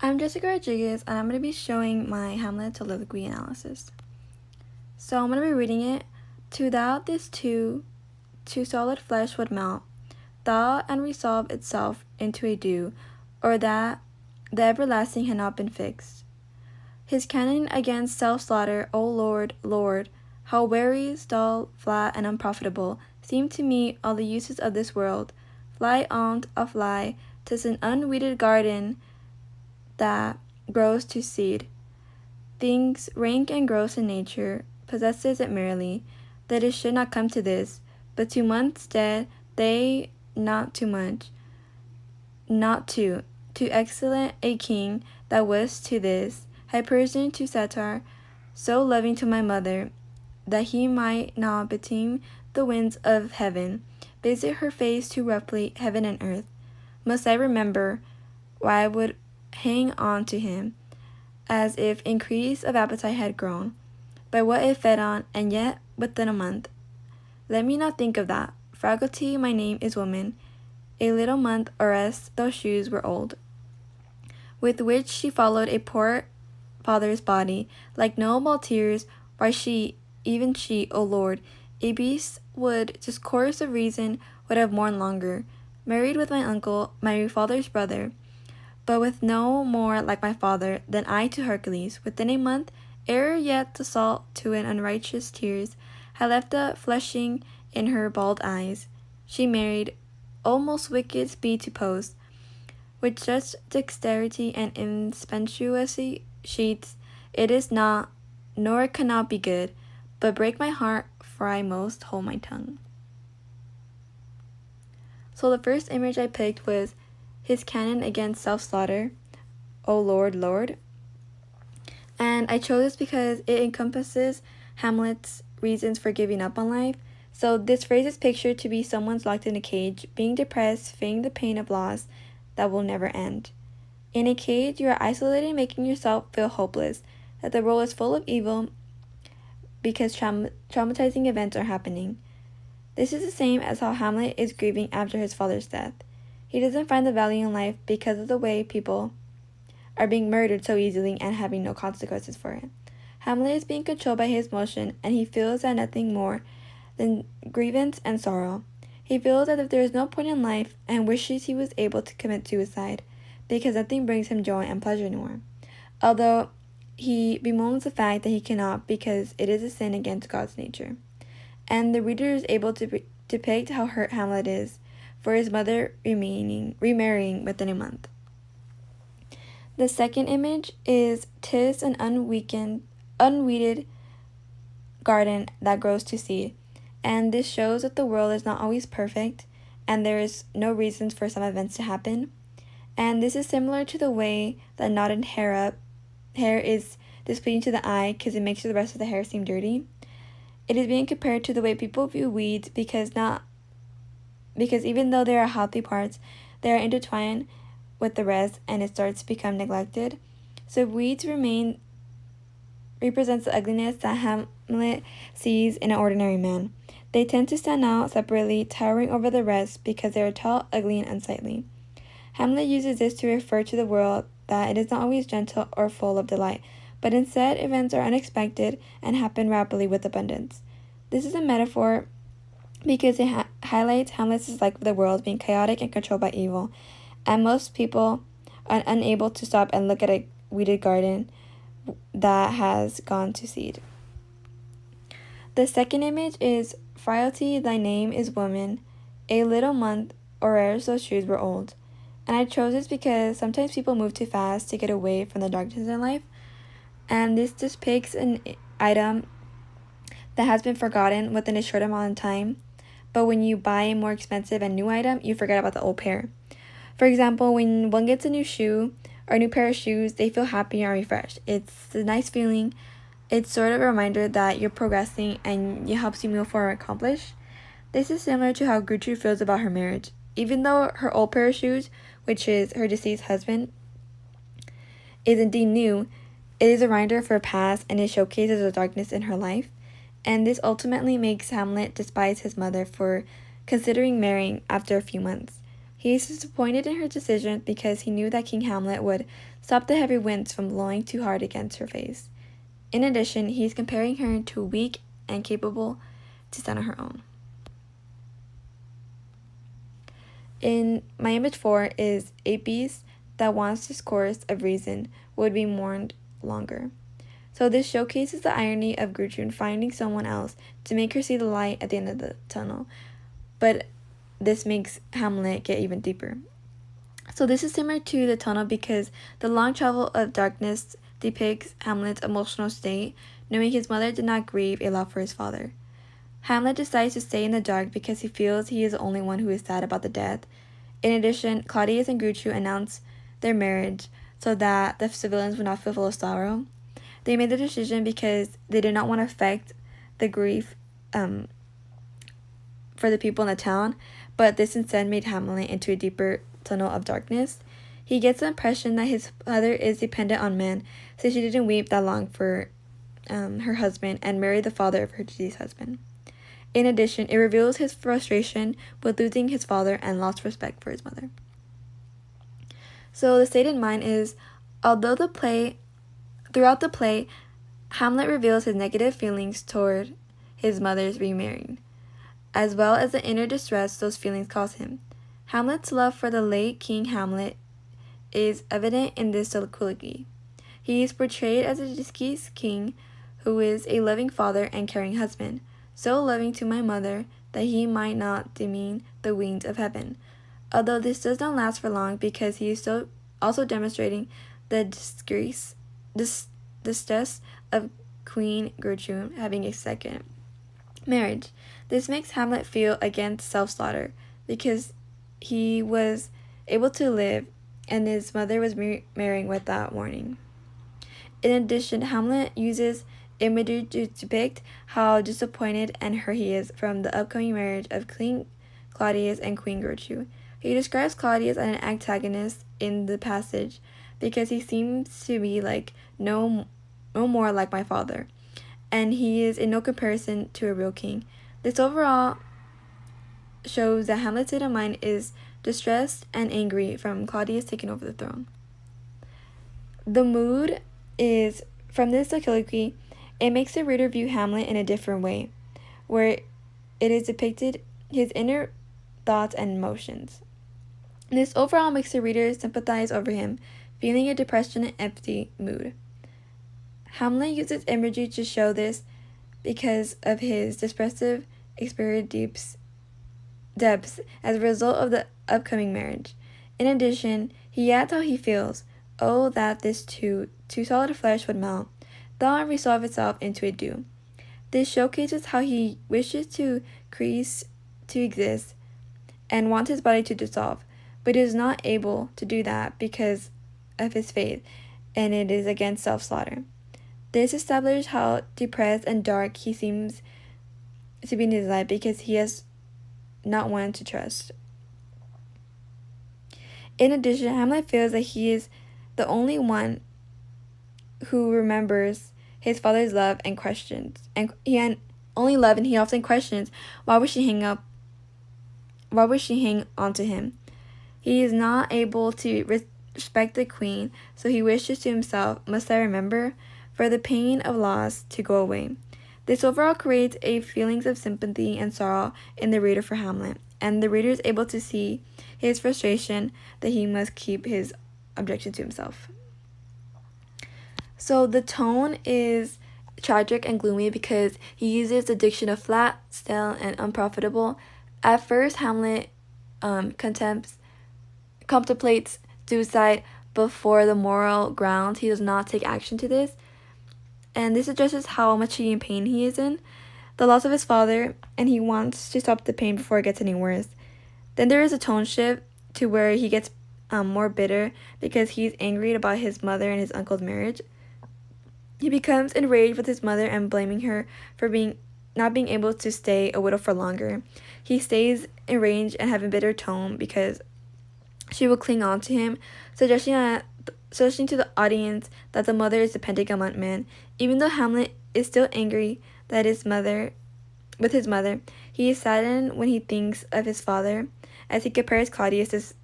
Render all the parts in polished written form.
I'm Jessica Rodriguez, and I'm going to be showing my Hamlet Soliloquy analysis. So I'm going to be reading it. To thou this too, to solid flesh would melt, thaw and resolve itself into a dew, or that the everlasting had not been fixed. His canon against self-slaughter, O Lord, Lord, how weary, dull, flat, and unprofitable seem to me all the uses of this world. Fly on't a fly, 'tis an unweeded garden that grows to seed. Things rank and gross in nature possesses it merely, that it should not come to this, but to months dead they not too much, not too excellent a king that was to this, Hypersian to Satyr, so loving to my mother, that he might not beteem the winds of heaven, visit her face too roughly, heaven and earth. Must I remember why I would hang on to him, as if increase of appetite had grown, by what it fed on, and yet within a month. Let me not think of that. Fragility, my name is woman, a little month, or else those shoes were old, with which she followed a poor father's body, like noble tears, why she, even she, O Lord, a beast would discourse of reason, would have mourned longer, married with my uncle, my father's brother, but with no more like my father than I to Hercules. Within a month, ere yet the salt to an unrighteous tears had left a fleshing in her bald eyes, she married, almost wicked speed to post, with such dexterity and impetuosity sheets, it is not, nor it cannot be good, but break my heart, for I most hold my tongue. So the first image I picked was his canon against self-slaughter, O Lord, Lord. And I chose this because it encompasses Hamlet's reasons for giving up on life. So this phrase is pictured to be someone's locked in a cage, being depressed, feeling the pain of loss that will never end. In a cage, you are isolated, making yourself feel hopeless, that the world is full of evil because traumatizing events are happening. This is the same as how Hamlet is grieving after his father's death. He doesn't find the value in life because of the way people are being murdered so easily and having no consequences for it. Hamlet is being controlled by his emotion, and he feels that nothing more than grievance and sorrow. He feels as if there is no point in life and wishes he was able to commit suicide because nothing brings him joy and pleasure anymore. Although he bemoans the fact that he cannot because it is a sin against God's nature. And the reader is able to depict how hurt Hamlet is for his mother remarrying within a month. The second image is "'Tis an unweeded garden that grows to seed." And this shows that the world is not always perfect, and there is no reasons for some events to happen. And this is similar to the way that knotted hair is displeasing to the eye because it makes the rest of the hair seem dirty. It is being compared to the way people view weeds because even though there are healthy parts, they are intertwined with the rest and it starts to become neglected. So weeds represents the ugliness that Hamlet sees in an ordinary man. They tend to stand out separately, towering over the rest because they are tall, ugly, and unsightly. Hamlet uses this to refer to the world that it is not always gentle or full of delight, but instead events are unexpected and happen rapidly with abundance. This is a metaphor because it highlights Hamlet's dislike of the world being chaotic and controlled by evil, and most people are unable to stop and look at a weeded garden that has gone to seed. The second image is "Frailty, thy name is woman, a little month, or else those shoes were old." And I chose this because sometimes people move too fast to get away from the darkness in life, and this depicts an item that has been forgotten within a short amount of time, but when you buy a more expensive and new item, you forget about the old pair. For example, when one gets a new shoe or a new pair of shoes, they feel happy and refreshed. It's a nice feeling. It's sort of a reminder that you're progressing and it helps you move forward and accomplish. This is similar to how Gertrude feels about her marriage. Even though her old pair of shoes, which is her deceased husband, is indeed new, it is a reminder of her past and it showcases the darkness in her life. And this ultimately makes Hamlet despise his mother for considering marrying after a few months. He is disappointed in her decision because he knew that King Hamlet would stop the heavy winds from blowing too hard against her face. In addition, he is comparing her to weak and capable to stand on her own. In my image 4 is a beast that wants discourse of reason would be mourned longer. So this showcases the irony of Gertrude finding someone else to make her see the light at the end of the tunnel. But this makes Hamlet get even deeper. So this is similar to the tunnel because the long travel of darkness depicts Hamlet's emotional state, knowing his mother did not grieve a lot for his father. Hamlet decides to stay in the dark because he feels he is the only one who is sad about the death. In addition, Claudius and Gertrude announce their marriage so that the civilians would not feel full of sorrow. They made the decision because they did not want to affect the grief for the people in the town, but this instead made Hamlet into a deeper tunnel of darkness. He gets the impression that his mother is dependent on men, so she didn't weep that long for her husband and married the father of her deceased husband. In addition, it reveals his frustration with losing his father and lost respect for his mother. So the state in mind is, throughout the play, Hamlet reveals his negative feelings toward his mother's remarrying, as well as the inner distress those feelings cause him. Hamlet's love for the late King Hamlet is evident in this soliloquy. He is portrayed as a deceased king who is a loving father and caring husband, so loving to my mother that he might not demean the wings of heaven. Although this does not last for long because he is also demonstrating the distress of Queen Gertrude having a second marriage. This makes Hamlet feel against self-slaughter because he was able to live and his mother was marrying without warning. In addition, Hamlet uses imagery to depict how disappointed and hurt he is from the upcoming marriage of King Claudius and Queen Gertrude. He describes Claudius as an antagonist in the passage because he seems to be like no more like my father, and he is in no comparison to a real king. This overall shows that Hamlet's state of mind is distressed and angry from Claudius taking over the throne. The mood is, from this soliloquy, it makes the reader view Hamlet in a different way, where it is depicted his inner thoughts and emotions. This overall makes the reader sympathize over him, feeling a depression and empty mood. Hamlet uses imagery to show this because of his depressive experience depths as a result of the upcoming marriage. In addition, he adds how he feels, "Oh, that this too solid flesh would melt, thaw and resolve itself into a dew." This showcases how he wishes to cease to exist and wants his body to dissolve, but is not able to do that because of his faith, and it is against self-slaughter. This establishes how depressed and dark he seems to be in his life because he has not one to trust. In addition, Hamlet feels that he is the only one who remembers his father's love and questions, and he only love, and he often questions why would she hang on to him. He is not able to respect the queen, so he wishes to himself, "Must I remember?" for the pain of loss to go away. This overall creates a feelings of sympathy and sorrow in the reader for Hamlet, and the reader is able to see his frustration that he must keep his objection to himself. So the tone is tragic and gloomy because he uses the diction of flat, stale, and unprofitable. At first, Hamlet contemplates suicide before the moral grounds. He does not take action to this, and this addresses how much in pain he is in, the loss of his father, and he wants to stop the pain before it gets any worse. Then there is a tone shift to where he gets more bitter because he's angry about his mother and his uncle's marriage. He becomes enraged with his mother and blaming her for not being able to stay a widow for longer. He stays enraged and have a bitter tone because she will cling on to him, suggesting to the audience that the mother is dependent on men. Even though Hamlet is still angry with his mother, he is saddened when he thinks of his father, as he compares Claudius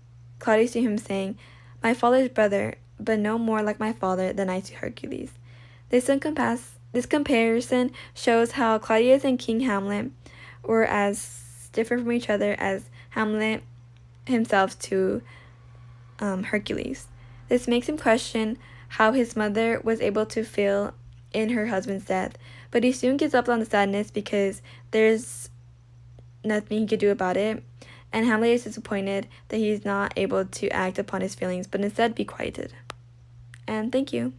to him, saying, "My father's brother, but no more like my father than I to Hercules." This comparison shows how Claudius and King Hamlet were as different from each other as Hamlet himself to Hercules. This makes him question how his mother was able to feel in her husband's death, but he soon gives up on the sadness because there's nothing he could do about it, and Hamlet is disappointed that he's not able to act upon his feelings, but instead be quieted. And thank you.